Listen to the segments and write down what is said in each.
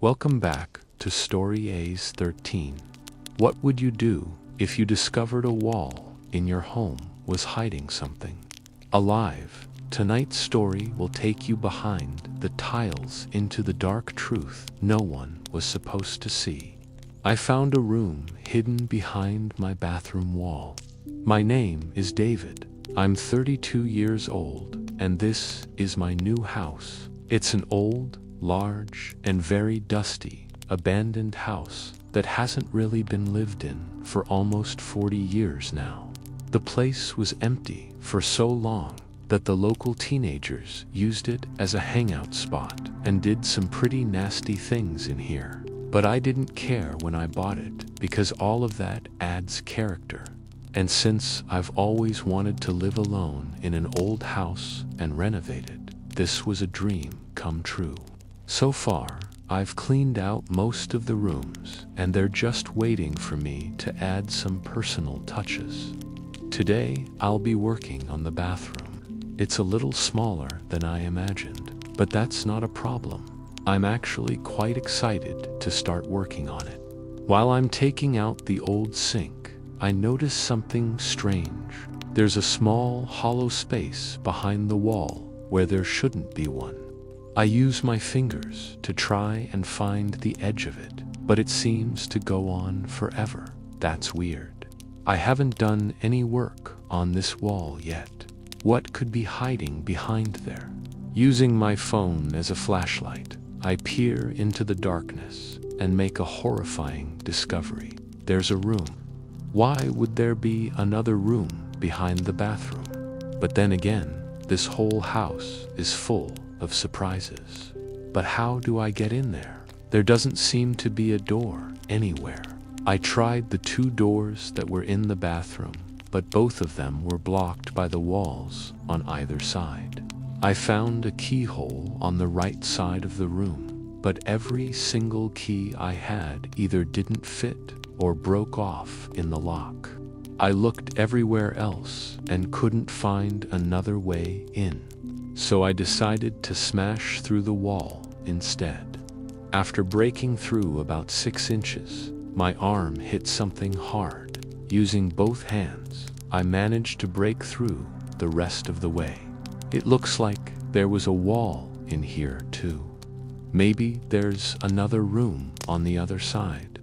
Welcome back to Storiez 13. What would you do if you discovered a wall in your home was hiding something alive? Tonight's story will take you behind the tiles into the dark truth no one was supposed to see. I found a room hidden behind my bathroom wall. My name is David. I'm 32 years old, and this is my new house. It's an old, large, and very dusty, abandoned house that hasn't really been lived in for almost 40 years now. The place was empty for so long that the local teenagers used it as a hangout spot and did some pretty nasty things in here. But I didn't care when I bought it because all of that adds character. And since I've always wanted to live alone in an old house and renovate it, this was a dream come true. So far, I've cleaned out most of the rooms, and they're just waiting for me to add some personal touches. Today, I'll be working on the bathroom. It's a little smaller than I imagined, but that's not a problem. I'm actually quite excited to start working on it. While I'm taking out the old sink, I notice something strange. There's a small, hollow space behind the wall where there shouldn't be one. I use my fingers to try and find the edge of it, but it seems to go on forever. That's weird. I haven't done any work on this wall yet. What could be hiding behind there? Using my phone as a flashlight, I peer into the darkness and make a horrifying discovery. There's a room. Why would there be another room behind the bathroom? But then again, this whole house is full of surprises. But how do I get in there? There doesn't seem to be a door anywhere. I tried the two doors that were in the bathroom, but both of them were blocked by the walls on either side. I found a keyhole on the right side of the room, but every single key I had either didn't fit or broke off in the lock. I looked everywhere else and couldn't find another way in. So I decided to smash through the wall instead. After breaking through about 6 inches, my arm hit something hard. Using both hands, I managed to break through the rest of the way. It looks like there was a wall in here too. Maybe there's another room on the other side.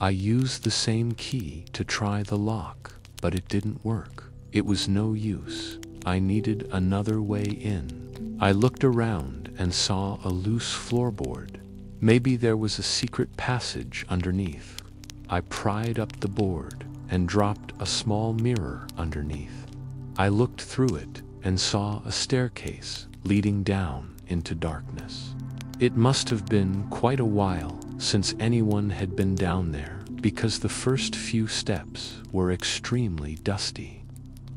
I used the same key to try the lock, but it didn't work. It was no use. I needed another way in. I looked around and saw a loose floorboard. Maybe there was a secret passage underneath. I pried up the board and dropped a small mirror underneath. I looked through it and saw a staircase leading down into darkness. It must have been quite a while since anyone had been down there because the first few steps were extremely dusty.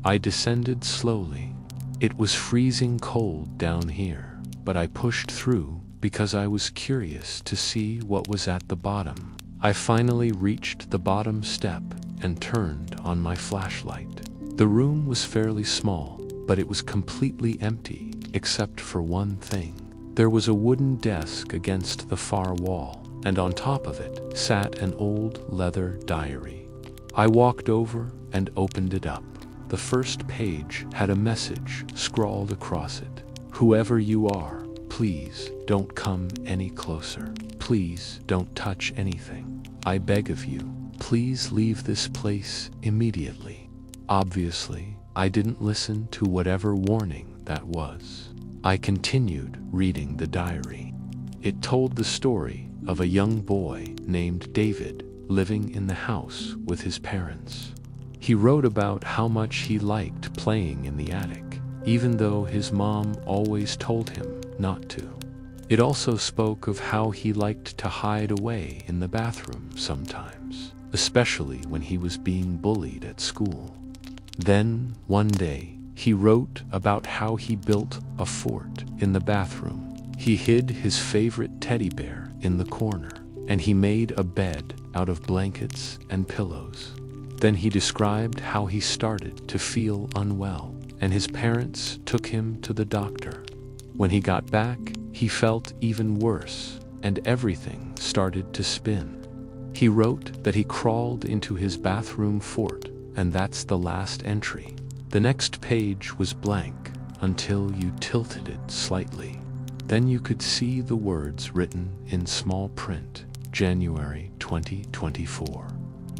I descended slowly. It was freezing cold down here, but I pushed through because I was curious to see what was at the bottom. I finally reached the bottom step and turned on my flashlight. The room was fairly small, but it was completely empty except for one thing. There was a wooden desk against the far wall, and on top of it sat an old leather diary. I walked over and opened it up. The first page had a message scrawled across it. Whoever you are, please don't come any closer. Please don't touch anything. I beg of you, please leave this place immediately. Obviously, I didn't listen to whatever warning that was. I continued reading the diary. It told the story of a young boy named David living in the house with his parents. He wrote about how much he liked playing in the attic, even though his mom always told him not to. It also spoke of how he liked to hide away in the bathroom sometimes, especially when he was being bullied at school. Then, one day, he wrote about how he built a fort in the bathroom. He hid his favorite teddy bear in the corner, and he made a bed out of blankets and pillows. Then he described how he started to feel unwell, and his parents took him to the doctor. When he got back, he felt even worse, and everything started to spin. He wrote that he crawled into his bathroom fort, and that's the last entry. The next page was blank until you tilted it slightly. Then you could see the words written in small print, January 2024.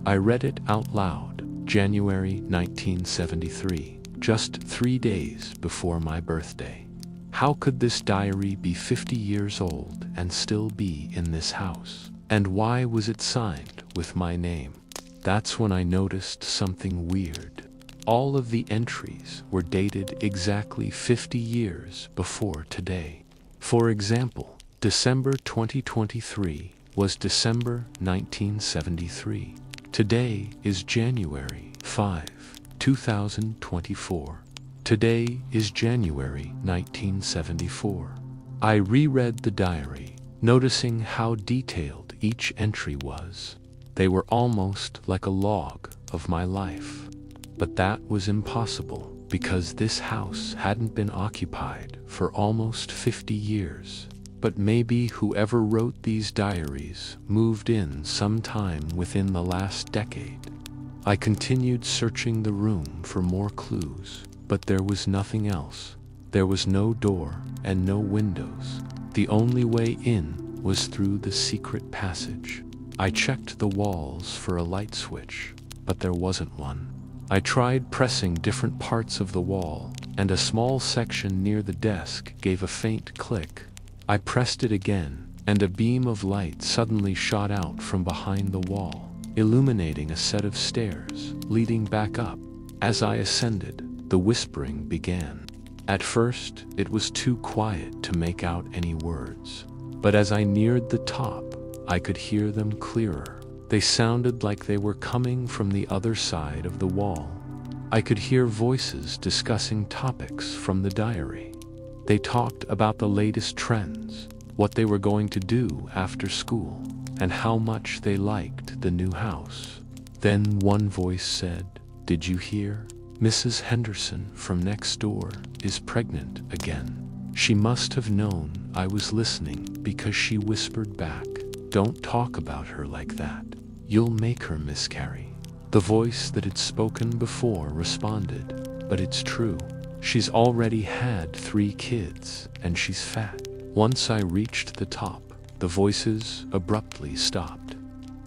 I read it out loud, January 1973, just 3 days before my birthday. How could this diary be 50 years old and still be in this house? And why was it signed with my name? That's when I noticed something weird. All of the entries were dated exactly 50 years before today. For example, December 2023 was December 1973. Today is January 5, 2024. Today is January 1974. I reread the diary, noticing how detailed each entry was. They were almost like a log of my life. But that was impossible because this house hadn't been occupied for almost 50 years. But maybe whoever wrote these diaries moved in sometime within the last decade. I continued searching the room for more clues, but there was nothing else. There was no door and no windows. The only way in was through the secret passage. I checked the walls for a light switch, but there wasn't one. I tried pressing different parts of the wall, and a small section near the desk gave a faint click. I pressed it again, and a beam of light suddenly shot out from behind the wall, illuminating a set of stairs leading back up. As I ascended, the whispering began. At first, it was too quiet to make out any words, but as I neared the top, I could hear them clearer. They sounded like they were coming from the other side of the wall. I could hear voices discussing topics from the diary. They talked about the latest trends, what they were going to do after school, and how much they liked the new house. Then one voice said, "Did you hear? Mrs. Henderson from next door is pregnant again." She must have known I was listening because she whispered back, "Don't talk about her like that. You'll make her miscarry." The voice that had spoken before responded, "But it's true. She's already had 3 kids, and she's fat." Once I reached the top, the voices abruptly stopped.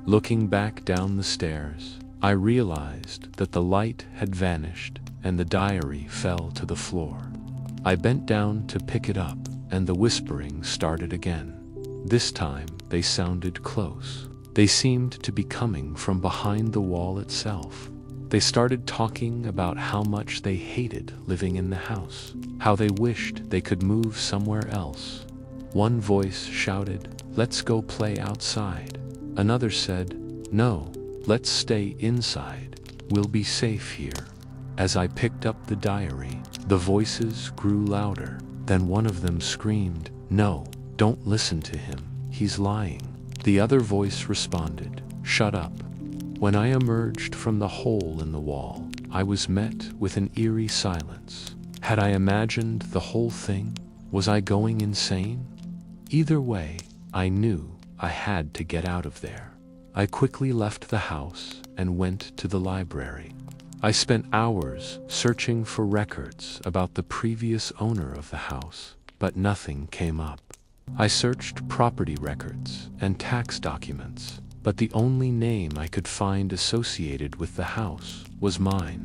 Looking back down the stairs, I realized that the light had vanished and the diary fell to the floor. I bent down to pick it up, and the whispering started again. This time, they sounded close. They seemed to be coming from behind the wall itself. They started talking about how much they hated living in the house, how they wished they could move somewhere else. One voice shouted, "Let's go play outside." Another said, "No, let's stay inside. We'll be safe here." As I picked up the diary, the voices grew louder. Then one of them screamed, "No, don't listen to him. He's lying." The other voice responded, "Shut up." When I emerged from the hole in the wall, I was met with an eerie silence. Had I imagined the whole thing? Was I going insane? Either way, I knew I had to get out of there. I quickly left the house and went to the library. I spent hours searching for records about the previous owner of the house, but nothing came up. I searched property records and tax documents, but the only name I could find associated with the house was mine.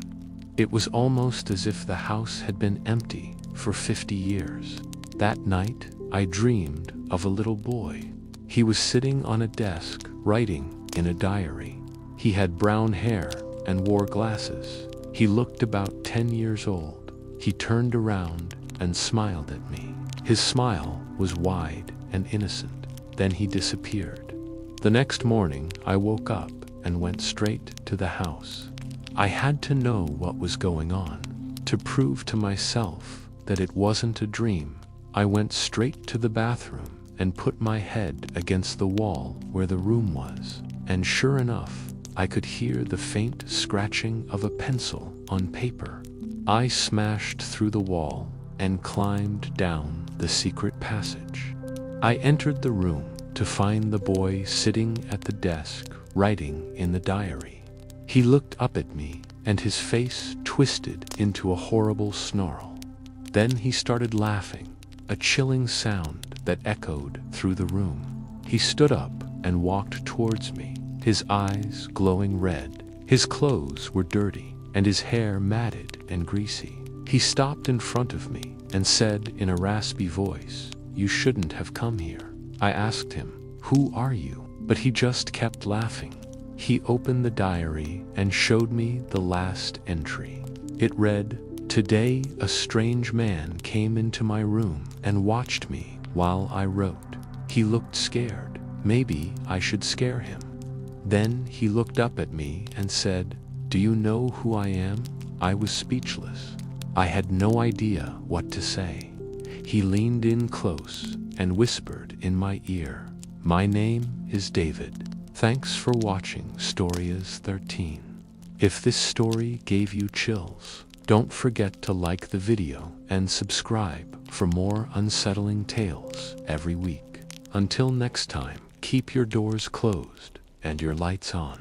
It was almost as if the house had been empty for 50 years. That night, I dreamed of a little boy. He was sitting on a desk, writing in a diary. He had brown hair and wore glasses. He looked about 10 years old. He turned around and smiled at me. His smile was wide and innocent. Then he disappeared. The next morning, I woke up and went straight to the house. I had to know what was going on. To prove to myself that it wasn't a dream, I went straight to the bathroom and put my head against the wall where the room was. And sure enough, I could hear the faint scratching of a pencil on paper. I smashed through the wall and climbed down the secret passage. I entered the room to find the boy sitting at the desk, writing in the diary. He looked up at me, and his face twisted into a horrible snarl. Then he started laughing, a chilling sound that echoed through the room. He stood up and walked towards me, his eyes glowing red. His clothes were dirty, and his hair matted and greasy. He stopped in front of me and said in a raspy voice, "You shouldn't have come here." I asked him, "Who are you?" But he just kept laughing. He opened the diary and showed me the last entry. It read, "Today a strange man came into my room and watched me while I wrote. He looked scared. Maybe I should scare him." Then he looked up at me and said, "Do you know who I am?" I was speechless. I had no idea what to say. He leaned in close and whispered in my ear, "My name is David. Thanks for watching Storiez 13. If this story gave you chills, don't forget to like the video and subscribe for more unsettling tales every week. Until next time, keep your doors closed and your lights on.